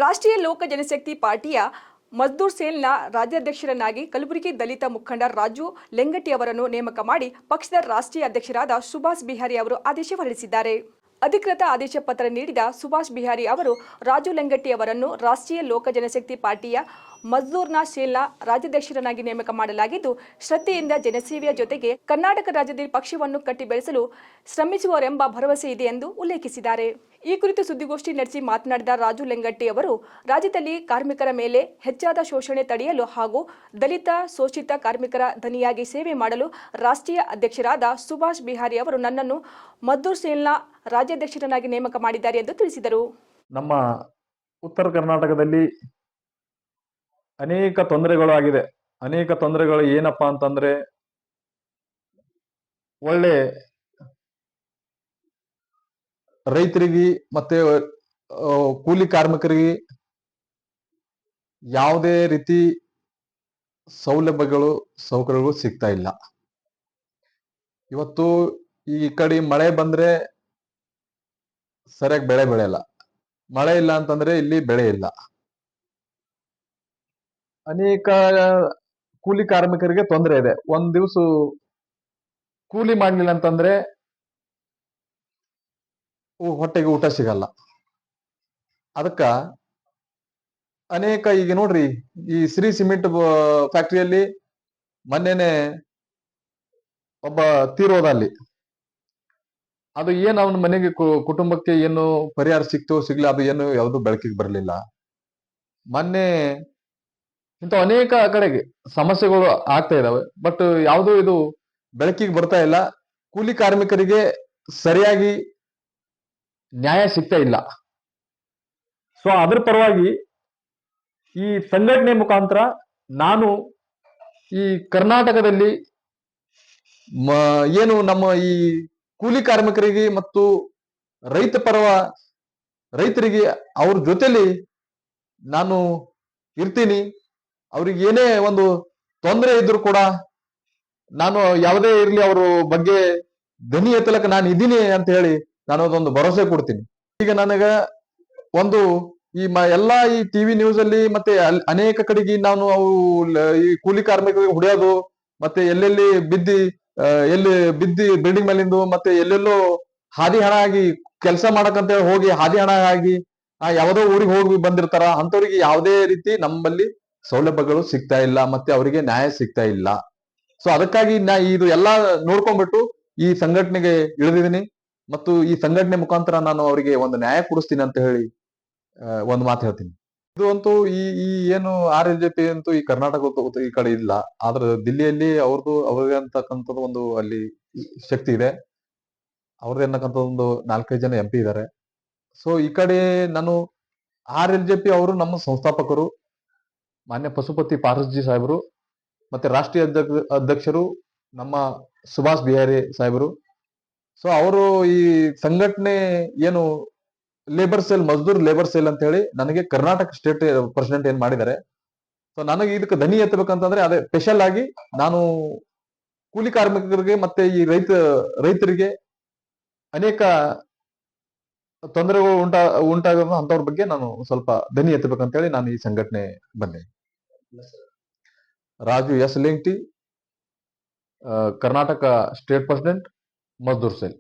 ರಾಷ್ಟ್ರೀಯ ಲೋಕ ಜನಶಕ್ತಿ ಪಾರ್ಟಿಯ ಮಜ್ದೂರ್ ಸೇಲ್ನ ರಾಜ್ಯಾಧ್ಯಕ್ಷರನ್ನಾಗಿ ಕಲಬುರಗಿ ದಲಿತ ಮುಖಂಡ ರಾಜು ಲೆಂಗಟಿ ಅವರನ್ನು ನೇಮಕ ಮಾಡಿ ಪಕ್ಷದ ರಾಷ್ಟ್ರೀಯ ಅಧ್ಯಕ್ಷರಾದ ಸುಭಾಷ್ ಬಿಹಾರಿ ಅವರು ಆದೇಶ ಹೊರಡಿಸಿದ್ದಾರೆ. ಅಧಿಕೃತ ಆದೇಶ ಪತ್ರ ನೀಡಿದ ಸುಭಾಷ್ ಬಿಹಾರಿ ಅವರು ರಾಜು ಲೆಂಗಟಿ ಅವರನ್ನು ರಾಷ್ಟ್ರೀಯ ಲೋಕ ಜನಶಕ್ತಿ ಪಾರ್ಟಿಯ ಮಜ್ದೂರ್ನ ಶೇಲ್ನ ರಾಜ್ಯಾಧ್ಯಕ್ಷರನ್ನಾಗಿ ನೇಮಕ ಮಾಡಲಾಗಿದ್ದು, ಶ್ರದ್ಧೆಯಿಂದ ಜನಸೇವೆಯ ಜೊತೆಗೆ ಕರ್ನಾಟಕ ರಾಜ್ಯದಲ್ಲಿ ಪಕ್ಷವನ್ನು ಕಟ್ಟಿ ಬೆಳೆಸಲು ಶ್ರಮಿಸುವರೆಂಬ ಭರವಸೆ ಇದೆ ಎಂದು ಉಲ್ಲೇಖಿಸಿದ್ದಾರೆ. ಈ ಕುರಿತು ಸುದ್ದಿಗೋಷ್ಠಿ ನಡೆಸಿ ಮಾತನಾಡಿದ ರಾಜು ಲೆಂಗಟಿ ಅವರು, ರಾಜ್ಯದಲ್ಲಿ ಕಾರ್ಮಿಕರ ಮೇಲೆ ಹೆಚ್ಚಾದ ಶೋಷಣೆ ತಡೆಯಲು ಹಾಗೂ ದಲಿತ ಶೋಷಿತ ಕಾರ್ಮಿಕರ ಧನಿಯಾಗಿ ಸೇವೆ ಮಾಡಲು ರಾಷ್ಟ್ರೀಯ ಅಧ್ಯಕ್ಷರಾದ ಸುಭಾಷ್ ಬಿಹಾರಿ ಅವರು ನನ್ನನ್ನು ಮಜ್ದೂರ್ ಸೇಲ್ನ ರಾಜ್ಯಾಧ್ಯಕ್ಷರನ್ನಾಗಿ ನೇಮಕ ಮಾಡಿದ್ದಾರೆ ಎಂದು ತಿಳಿಸಿದರು. ನಮ್ಮ ಉತ್ತರ ಕರ್ನಾಟಕದಲ್ಲಿ ಅನೇಕ ತೊಂದರೆಗಳು ಆಗಿದೆ. ಅನೇಕ ತೊಂದರೆಗಳು ಏನಪ್ಪಾ ಅಂತಂದ್ರೆ, ಒಳ್ಳೆ ರೈತರಿಗೆ ಮತ್ತೆ ಕೂಲಿ ಕಾರ್ಮಿಕರಿಗೆ ಯಾವುದೇ ರೀತಿ ಸೌಕರ್ಯಗಳು ಸಿಗ್ತಾ ಇಲ್ಲ. ಇವತ್ತು ಈ ಕಡೆ ಮಳೆ ಬಂದ್ರೆ ಸರಿಯಾಗಿ ಬೆಳೆ ಬೆಳೆಯಲ್ಲ, ಮಳೆ ಇಲ್ಲ ಅಂತಂದ್ರೆ ಇಲ್ಲಿ ಬೆಳೆ ಇಲ್ಲ. ಅನೇಕ ಕೂಲಿ ಕಾರ್ಮಿಕರಿಗೆ ತೊಂದರೆ ಇದೆ. ಒಂದ್ ದಿವಸ ಕೂಲಿ ಮಾಡ್ಲಿಲ್ಲ ಅಂತಂದ್ರೆ ಹೊಟ್ಟೆಗೆ ಊಟ ಸಿಗಲ್ಲ. ಅದಕ್ಕ ಅನೇಕ ಈಗ ನೋಡ್ರಿ, ಈ ಶ್ರೀ ಸಿಮೆಂಟ್ ಫ್ಯಾಕ್ಟರಿಯಲ್ಲಿ ಮೊನ್ನೆನೆ ಒಬ್ಬ ತೀರೋದ ಅಲ್ಲಿ. ಅದು ಏನು ಅವನ ಮನೆಗೆ ಕುಟುಂಬಕ್ಕೆ ಏನು ಪರಿಹಾರ ಸಿಕ್ತೋ ಸಿಗ್ಲಿ, ಅದು ಏನು ಯಾವುದು ಬೆಳಕಿಗೆ ಬರಲಿಲ್ಲ. ಮೊನ್ನೆ ಇಂಥ ಅನೇಕ ಕಡೆಗೆ ಸಮಸ್ಯೆಗಳು ಆಗ್ತಾ ಇದಾವೆ. ಬಟ್ ಯಾವುದು ಇದು ಬೆಳಕಿಗೆ ಬರ್ತಾ ಇಲ್ಲ. ಕೂಲಿ ಕಾರ್ಮಿಕರಿಗೆ ಸರಿಯಾಗಿ ನ್ಯಾಯ ಸಿಗ್ತಾ ಇಲ್ಲ. ಸೊ ಅದ್ರ ಪರವಾಗಿ ಈ ಸಂಘಟನೆ ಮುಖಾಂತರ ನಾನು ಈ ಕರ್ನಾಟಕದಲ್ಲಿ ಏನು ನಮ್ಮ ಈ ಕೂಲಿ ಕಾರ್ಮಿಕರಿಗೆ ಮತ್ತು ರೈತರಿಗೆ ಅವ್ರ ಜೊತೆಲಿ ನಾನು ಇರ್ತೀನಿ. ಅವ್ರಿಗೆ ಏನೇ ಒಂದು ತೊಂದರೆ ಇದ್ರು ಕೂಡ ನಾನು ಯಾವುದೇ ಇರ್ಲಿ ಅವ್ರ ಬಗ್ಗೆ ಧ್ವನಿ ಎತ್ತಲಕ್ಕೆ ನಾನು ಇದ್ದೀನಿ ಅಂತ ಹೇಳಿ ನಾನು ಅದೊಂದು ಭರವಸೆ ಕೊಡ್ತೀನಿ. ಈಗ ನನಗ ಒಂದು ಎಲ್ಲಾ ಈ ಟಿವಿ ನ್ಯೂಸ್ ಅಲ್ಲಿ ಮತ್ತೆ ಅನೇಕ ಕಡೆಗೆ ನಾನು ಈ ಕೂಲಿ ಕಾರ್ಮಿಕರಿಗೆ ಹೊಡೆಯೋದು, ಮತ್ತೆ ಎಲ್ಲಿ ಬಿದ್ದಿ ಬಿಲ್ಡಿಂಗ್ ಮೇಲಿಂದು, ಮತ್ತೆ ಎಲ್ಲೆಲ್ಲೋ ಹಾದಿ ಹಣ ಆಗಿ ಕೆಲಸ ಮಾಡಕಂತ ಹೋಗಿ ಹಾದಿ ಹಣ ಆಗಿ ಯಾವುದೋ ಊರಿಗೆ ಹೋಗಿ ಬಂದಿರ್ತಾರ. ಅಂತವ್ರಿಗೆ ಯಾವುದೇ ರೀತಿ ನಮ್ಮಲ್ಲಿ ಸೌಲಭ್ಯಗಳು ಸಿಗ್ತಾ ಇಲ್ಲ, ಮತ್ತೆ ಅವರಿಗೆ ನ್ಯಾಯ ಸಿಗ್ತಾ ಇಲ್ಲ. ಸೊ ಅದಕ್ಕಾಗಿ ಇದು ಎಲ್ಲಾ ನೋಡ್ಕೊಂಡ್ಬಿಟ್ಟು ಈ ಸಂಘಟನೆಗೆ ಇಳಿದಿದ್ದೀನಿ ಮತ್ತು ಈ ಸಂಘಟನೆ ಮುಖಾಂತರ ನಾನು ಅವರಿಗೆ ಒಂದು ನ್ಯಾಯ ಕೊಡಿಸ್ತೀನಿ ಅಂತ ಹೇಳಿ ಒಂದು ಮಾತು ಹೇಳ್ತೀನಿ. ಇದು ಅಂತೂ ಈ ಏನು RLJP ಅಂತೂ ಈ ಕರ್ನಾಟಕ ಈ ಕಡೆ ಇಲ್ಲ. ಆದ್ರೆ ದಿಲ್ಲಿಯಲ್ಲಿ ಅವ್ರಿಗೆ ಅಂತಕ್ಕಂಥದ್ದು ಒಂದು ಅಲ್ಲಿ ಶಕ್ತಿ ಇದೆ. ಅವ್ರದ್ದು ಅನ್ನಕ್ಕಂಥ ಒಂದು 4-5 ಜನ MP ಇದ್ದಾರೆ. ಸೊ ಈ ಕಡೆ ನಾನು RLJP ಅವರು ನಮ್ಮ ಸಂಸ್ಥಾಪಕರು ಮಾನ್ಯ ಪಶುಪತಿ ಪಾರಸ್ಜಿ ಸಾಹೇಬರು, ಮತ್ತೆ ರಾಷ್ಟ್ರೀಯ ಅಧ್ಯಕ್ಷರು ನಮ್ಮ ಸುಭಾಷ್ ಬಿಹಾರಿ ಸಾಹೇಬರು. ಸೊ ಅವರು ಈ ಸಂಘಟನೆ ಏನು ಮಜ್ದೂರ್ ಲೇಬರ್ ಸೆಲ್ ಅಂತ ಹೇಳಿ ನನಗೆ ಕರ್ನಾಟಕ ಸ್ಟೇಟ್ ಪ್ರೆಸಿಡೆಂಟ್ ಏನ್ ಮಾಡಿದ್ದಾರೆ. ಸೊ ನನಗೆ ಇದಕ್ಕೆ ಧ್ವನಿ ಎತ್ತಬೇಕಂತಂದ್ರೆ ಅದೇ ಸ್ಪೆಷಲ್ ಆಗಿ ನಾನು ಕೂಲಿ ಕಾರ್ಮಿಕರಿಗೆ ಮತ್ತೆ ಈ ರೈತರಿಗೆ ಅನೇಕ ತೊಂದರೆಗಳು ಉಂಟಾಗೋದು ಅಂತವ್ರ ಬಗ್ಗೆ ನಾನು ಸ್ವಲ್ಪ ಧ್ವನಿ ಎತ್ತಬೇಕಂತ ಹೇಳಿ ನಾನು ಈ ಸಂಘಟನೆ ಬಂದೆ. Raju S Lengati, Karnataka state president, Mazdoor cell.